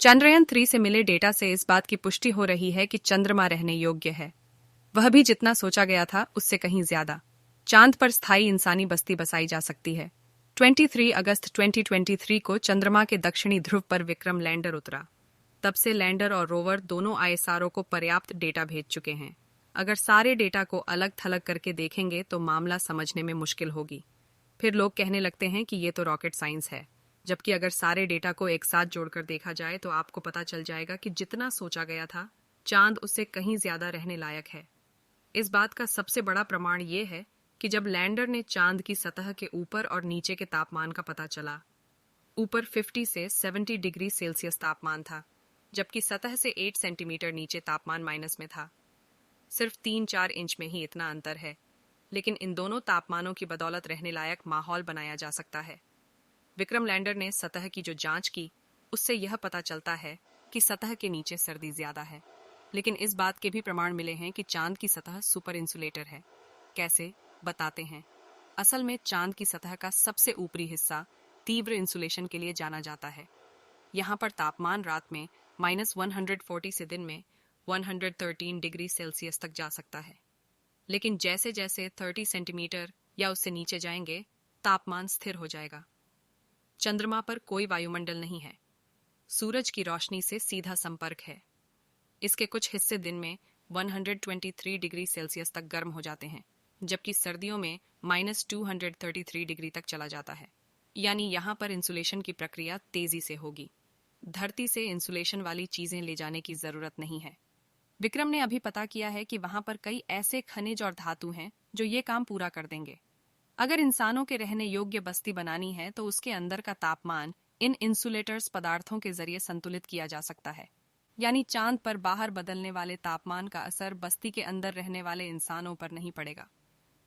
चंद्रयान-3 से मिले डेटा से इस बात की पुष्टि हो रही है कि चंद्रमा रहने योग्य है। वह भी जितना सोचा गया था उससे कहीं ज्यादा। चांद पर स्थायी इंसानी बस्ती बसाई जा सकती है। 23 अगस्त 2023 को चंद्रमा के दक्षिणी ध्रुव पर विक्रम लैंडर उतरा। तब से लैंडर और रोवर दोनों आईएसआरओ को पर्याप्त डेटा भेज चुके हैं। अगर सारे डेटा को अलग थलग करके देखेंगे तो मामला समझने में मुश्किल होगी। फिर लोग कहने लगते हैं कि ये तो रॉकेट साइंस है, जबकि अगर सारे डेटा को एक साथ जोड़कर देखा जाए तो आपको पता चल जाएगा कि जितना सोचा गया था चांद उससे कहीं ज्यादा रहने लायक है। इस बात का सबसे बड़ा प्रमाण ये है कि जब लैंडर ने चांद की सतह के ऊपर और नीचे के तापमान का पता चला, ऊपर 50 से 70 डिग्री सेल्सियस तापमान था, जबकि सतह से 8 सेंटीमीटर नीचे तापमान माइनस में था। सिर्फ 3-4 इंच में ही इतना अंतर है, लेकिन इन दोनों तापमानों की बदौलत रहने लायक माहौल बनाया जा सकता है। विक्रम लैंडर ने सतह की जो जांच की, उससे यह पता चलता है कि सतह के नीचे सर्दी ज्यादा है, लेकिन इस बात के भी प्रमाण मिले हैं कि चांद की सतह सुपर इंसुलेटर है। कैसे, बताते हैं। असल में चांद की सतह का सबसे ऊपरी हिस्सा तीव्र इंसुलेशन के लिए जाना जाता है। यहाँ पर तापमान रात में -140 से दिन में 113 डिग्री सेल्सियस तक जा सकता है, लेकिन जैसे जैसे 30 सेंटीमीटर या उससे नीचे जाएंगे तापमान स्थिर हो जाएगा। चंद्रमा पर कोई वायुमंडल नहीं है। सूरज की रोशनी से सीधा संपर्क है। इसके कुछ हिस्से दिन में 123 डिग्री सेल्सियस तक गर्म हो जाते हैं, जबकि सर्दियों में -233 डिग्री तक चला जाता है। यानी यहाँ पर इंसुलेशन की प्रक्रिया तेजी से होगी। धरती से इंसुलेशन वाली चीजें ले जाने की जरूरत नहीं है। विक्रम ने अभी पता किया है कि वहां पर कई ऐसे खनिज और धातु हैं जो ये काम पूरा कर देंगे। अगर इंसानों के रहने योग्य बस्ती बनानी है तो उसके अंदर का तापमान इन इंसुलेटर्स पदार्थों के जरिए संतुलित किया जा सकता है। यानी चांद पर बाहर बदलने वाले तापमान का असर बस्ती के अंदर रहने वाले इंसानों पर नहीं पड़ेगा।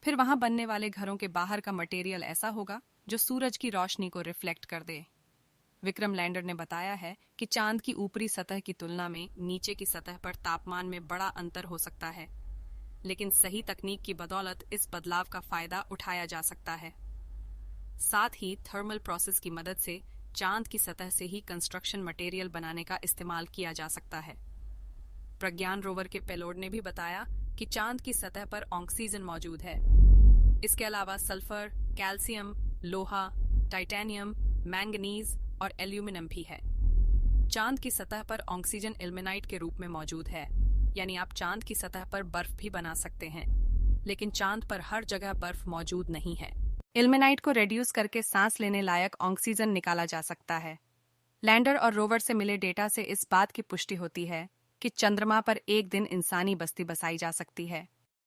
फिर वहां बनने वाले घरों के बाहर का मटेरियल ऐसा होगा जो सूरज की रोशनी को रिफ्लेक्ट कर दे। विक्रम लैंडर ने बताया है कि चांद की ऊपरी सतह की तुलना में नीचे की सतह पर तापमान में बड़ा अंतर हो सकता है, लेकिन सही तकनीक की बदौलत इस बदलाव का फायदा उठाया जा सकता है। साथ ही थर्मल प्रोसेस की मदद से चांद की सतह से ही कंस्ट्रक्शन मटेरियल बनाने का इस्तेमाल किया जा सकता है। प्रज्ञान रोवर के पेलोड ने भी बताया कि चांद की सतह पर ऑक्सीजन मौजूद है। इसके अलावा सल्फर, कैल्शियम, लोहा, टाइटेनियम, मैंगनीज और एल्यूमिनियम भी है। चांद की सतह पर ऑक्सीजन इल्मेनाइट के रूप में मौजूद है, यानी आप चांद की सतह पर बर्फ भी बना सकते हैं, लेकिन चांद पर हर जगह बर्फ मौजूद नहीं है। इल्मेनाइट को रेड्यूस करके सांस लेने लायक ऑक्सीजन निकाला जा सकता है। लैंडर और रोवर से मिले डेटा से इस बात की पुष्टि होती है कि चंद्रमा पर एक दिन इंसानी बस्ती बसाई जा सकती है।